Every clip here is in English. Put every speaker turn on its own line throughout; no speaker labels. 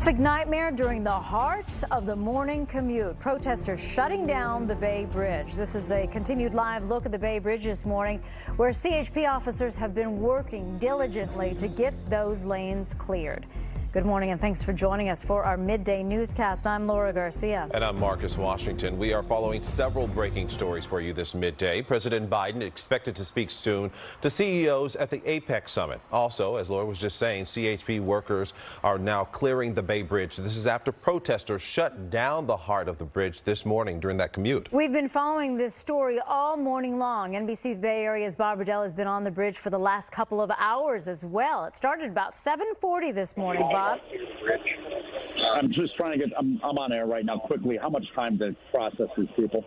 Traffic nightmare during the heart of the morning commute. Protesters shutting down the Bay Bridge. This is a continued live look at the Bay Bridge this morning, where CHP officers have been working diligently to get those lanes cleared. Good morning and thanks for joining us for our midday newscast. I'm Laura Garcia.
And I'm Marcus Washington. We are following several breaking stories for you this midday. President Biden expected to speak soon to CEOs at the APEC summit. Also, as Laura was just saying, CHP workers are now clearing the Bay Bridge. This is after protesters shut down the heart of the bridge this morning during that commute.
We've been following this story all morning long. NBC Bay Area's Bob Redell has been on the bridge for the last couple of hours as well. It started about 7:40 this morning, Bob.
I'm just trying to get, I'm on air right now quickly. How much time to process these people?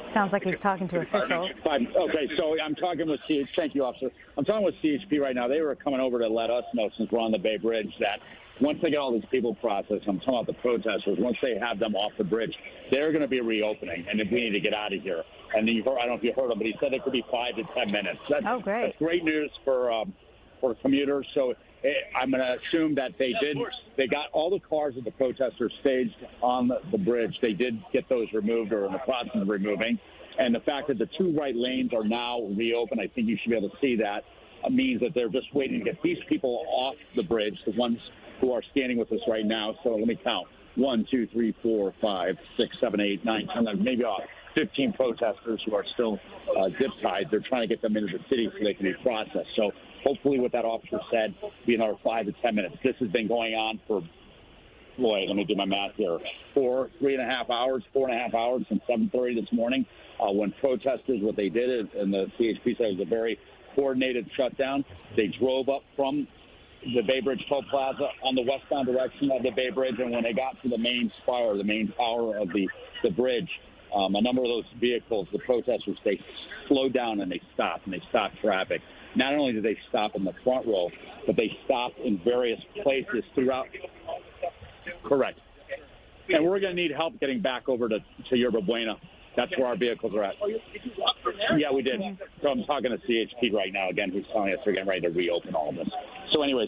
Sounds like he's talking to officials.
Okay, so I'm talking with CHP. Thank you, officer. I'm talking with CHP right now. They were coming over to let us know, since we're on the Bay Bridge, that once they get all these people processed, I'm talking about the protesters, once they have them off the bridge, they're going to be reopening, and if we need to get out of here. And I don't know if you heard him, but he said it could be 5 to 10 minutes. That's great news for commuters. So I'm going to assume that they got all the cars that the protesters staged on the bridge. They did get those removed or in the process of removing. And the fact that the two right lanes are now reopened, I think you should be able to see that, means that they're just waiting to get these people off the bridge, the ones who are standing with us right now. So let me count. 1, 2, 3, 4, 5, 6, 7, 8, 9, 10, maybe 15 protesters who are still zip tied. They're trying to get them into the city so they can be processed. So hopefully what that officer said will be another 5 to 10 minutes. This has been going on for, let me do my math here, 4.5 hours since 7:30 this morning when protesters, what they did, and the CHP said it was a very coordinated shutdown. They drove up from the Bay Bridge Toll Plaza on the westbound direction of the Bay Bridge, and when they got to the main spire, the main tower of the bridge, a number of those vehicles, the protesters, they slowed down and they stopped traffic. Not only did they stop in the front row, but they stopped in various places throughout. Correct. And we're going to need help getting back over to Yerba Buena. That's where our vehicles are at. Yeah, we did. So I'm talking to CHP right now, again, who's telling us they're getting ready to reopen all of this. So anyway,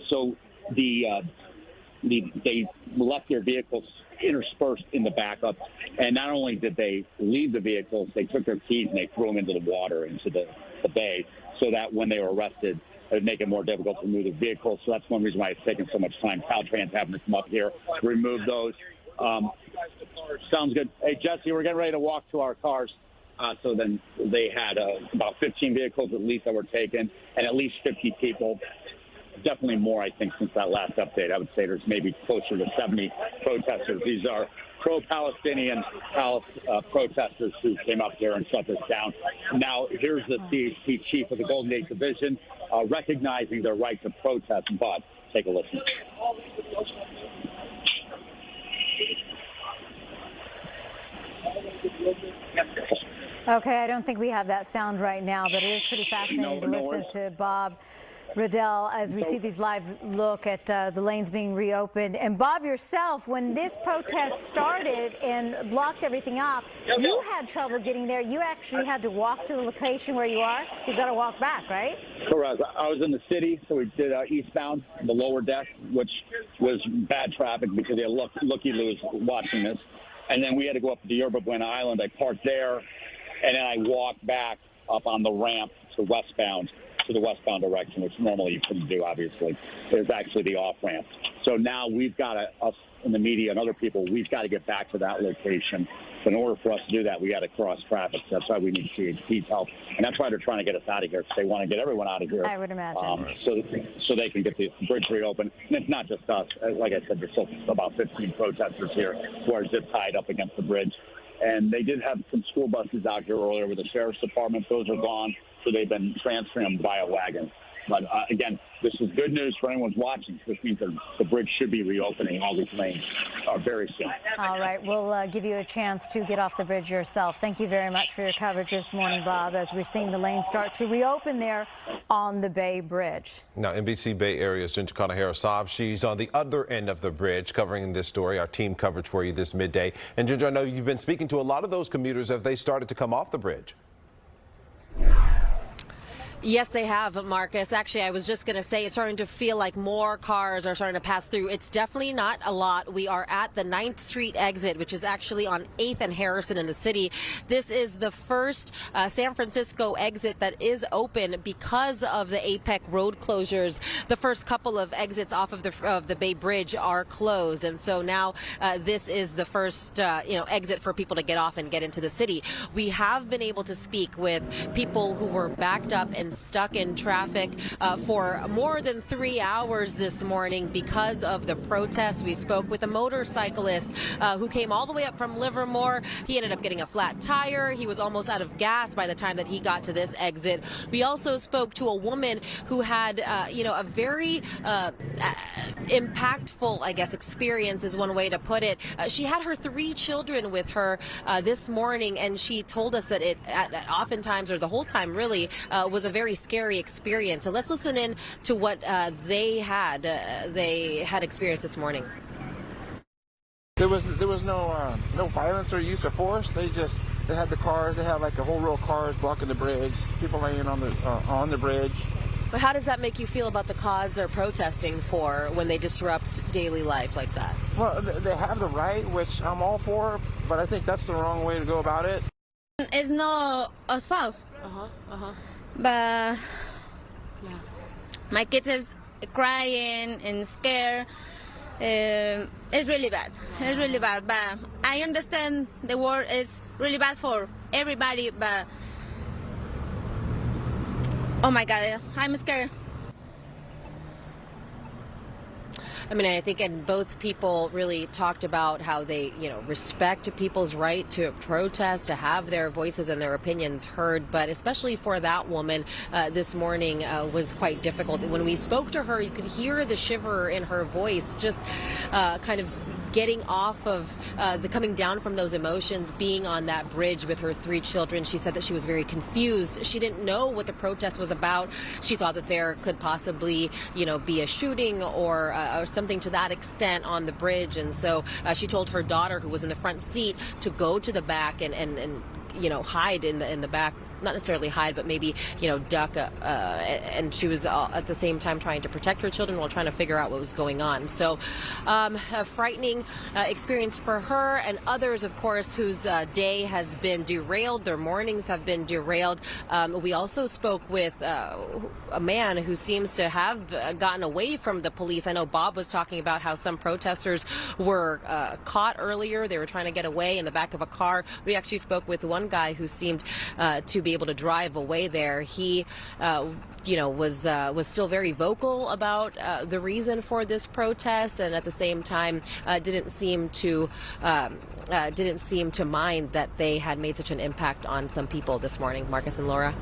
they left their vehicles interspersed in the backup. And not only did they leave the vehicles, they took their keys and they threw them into the water, into the bay, so that when they were arrested, it would make it more difficult to move the vehicles. So that's one reason why it's taken so much time. Caltrans having to come up here, remove those. Sounds good. Hey, Jesse, we're getting ready to walk to our cars. So then they had about 15 vehicles at least that were taken, and at least 50 people. Definitely more, I think, since that last update. I would say there's maybe closer to 70 protesters. These are pro-Palestinian protesters who came up here and shut this down. Now, here's the CHP chief of the Golden Gate Division recognizing their right to protest. But take a listen.
Okay, I don't think we have that sound right now, but it is pretty fascinating to listen to Bob Redell as we see these live look at the lanes being reopened. And Bob, yourself, when this protest started and blocked everything off, you had trouble getting there. You actually had to walk to the location where you are, so you've got to walk back, right?
Correct. I was in the city, so we did eastbound, the lower deck, which was bad traffic because they had looky-loos watching this. And then we had to go up to Yerba Buena Island. I parked there, and then I walked back up on the ramp to the westbound direction, which normally you couldn't do, obviously. There's actually the off-ramp. So now we've got to, us in the media and other people, we've got to get back to that location. So in order for us to do that, we got to cross traffic. So that's why we need CHP's help. And that's why they're trying to get us out of here, because they want to get everyone out of here.
I would imagine.
So they can get the bridge reopened. And it's not just us. Like I said, there's still about 15 protesters here who are zip-tied up against the bridge. And they did have some school buses out here earlier with the sheriff's department. Those are gone, so they've been transferring them via wagon. But again, this is good news for anyone who's watching. This means that the bridge should be reopening all these lanes very soon.
All right, we'll give you a chance to get off the bridge yourself. Thank you very much for your coverage this morning, Bob, as we're seeing the lanes start to reopen there on the Bay Bridge.
Now, NBC Bay Area's Ginger Conejero Saab, she's on the other end of the bridge covering this story. Our team coverage for you this midday. And Ginger, I know you've been speaking to a lot of those commuters. Have they started to come off the bridge?
Yes, they have, Marcus. Actually, I was just going to say it's starting to feel like more cars are starting to pass through. It's definitely not a lot. We are at the 9th Street exit, which is actually on 8th and Harrison in the city. This is the first San Francisco exit that is open because of the APEC road closures. The first couple of exits off of the Bay Bridge are closed, and so now this is the first exit for people to get off and get into the city. We have been able to speak with people who were backed up and stuck in traffic for more than 3 hours this morning because of the protests. We spoke with a motorcyclist who came all the way up from Livermore. He ended up getting a flat tire. He was almost out of gas by the time that he got to this exit. We also spoke to a woman who had, a very impactful, I guess, experience is one way to put it. She had her 3 children with her this morning, and she told us that it oftentimes, or the whole time really, was a very scary experience. So let's listen in to what they had experienced this morning.
There was no violence or use of force. They had the cars. They had like a whole row of cars blocking the bridge. People laying on the bridge.
But how does that make you feel about the cause they're protesting for when they disrupt daily life like that?
Well, they have the right, which I'm all for, but I think that's the wrong way to go about it.
It's not us fault. But
Yeah.
my kids is crying and scared. It's really bad. It's really bad. But I understand the war is really bad for everybody. But oh my God, I'm scared.
I mean, I think, and both people really talked about how they, respect people's right to protest, to have their voices and their opinions heard. But especially for that woman this morning was quite difficult. When we spoke to her, you could hear the shiver in her voice, just kind of getting off of coming down from those emotions, being on that bridge with her 3 children. She said that she was very confused. She didn't know what the protest was about. She thought that there could possibly, be a shooting or something to that extent on the bridge. And so she told her daughter, who was in the front seat, to go to the back and hide in the back. Not necessarily hide, but maybe, duck. And she was at the same time trying to protect her children while trying to figure out what was going on. So a frightening experience for her and others, of course, whose day has been derailed. Their mornings have been derailed. We also spoke with a man who seems to have gotten away from the police. I know Bob was talking about how some protesters were caught earlier. They were trying to get away in the back of a car. We actually spoke with one guy who seemed to be able to drive away there. He, was still very vocal about the reason for this protest, and at the same time didn't seem to mind that they had made such an impact on some people this morning. Marcus and Laura.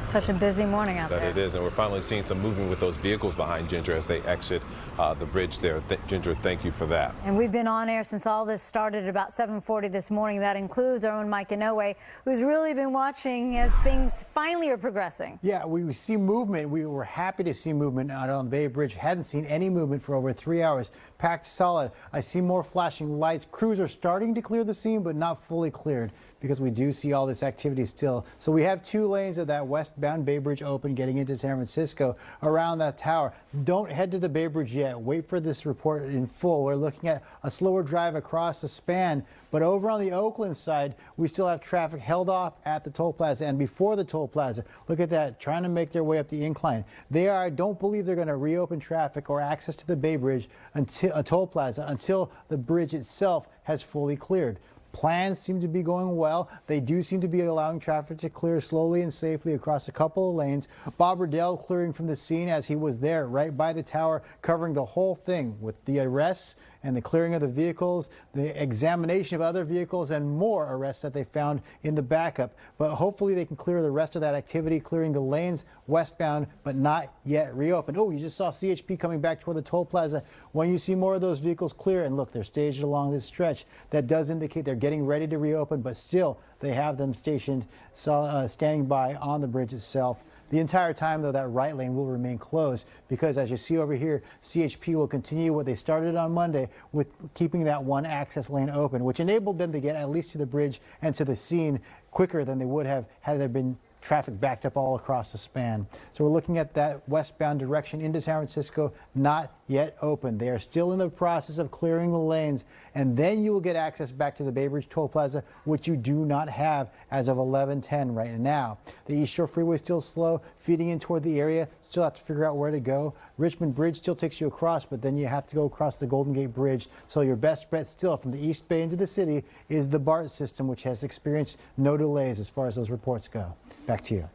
Such a busy morning out there.
That it is, and we're finally seeing some movement with those vehicles behind Ginger as they exit the bridge there. Ginger, thank you for that.
And we've been on air since all this started at about 7:40 this morning. That includes our own Mike Inouye, who's really been watching as things finally are progressing.
Yeah, we see movement. We were happy to see movement out on the Bay Bridge. Hadn't seen any movement for over 3 hours. Packed solid. I see more flashing lights. Crews are starting to clear the scene, but not fully cleared, because we do see all this activity still. So we have 2 lanes of that westbound Bay Bridge open getting into San Francisco around that tower. Don't head to the Bay Bridge yet. Wait for this report in full. We're looking at a slower drive across the span. But over on the Oakland side, we still have traffic held off at the toll plaza and before the toll plaza. Look at that, trying to make their way up the incline. I don't believe they're going to reopen traffic or access to the Bay Bridge until a toll plaza until the bridge itself has fully cleared. Plans seem to be going well. They do seem to be allowing traffic to clear slowly and safely across a couple of lanes. Bob Redell clearing from the scene as he was there right by the tower, covering the whole thing with the arrests and the clearing of the vehicles, the examination of other vehicles, and more arrests that they found in the backup. But hopefully they can clear the rest of that activity, clearing the lanes westbound, but not yet reopened. Oh, you just saw CHP coming back toward the toll plaza. When you see more of those vehicles clear, and look, they're staged along this stretch, that does indicate they're getting ready to reopen, but still they have them stationed, standing by on the bridge itself. The entire time, though, that right lane will remain closed because, as you see over here, CHP will continue what they started on Monday with keeping that one access lane open, which enabled them to get at least to the bridge and to the scene quicker than they would have had there been traffic backed up all across the span. So we're looking at that westbound direction into San Francisco, not yet open. They are still in the process of clearing the lanes, and then you will get access back to the Bay Bridge Toll Plaza, which you do not have as of 11:10 right now. The East Shore Freeway is still slow, feeding in toward the area. Still have to figure out where to go. Richmond Bridge still takes you across, but then you have to go across the Golden Gate Bridge. So your best bet still from the East Bay into the city is the BART system, which has experienced no delays as far as those reports go. Back to you.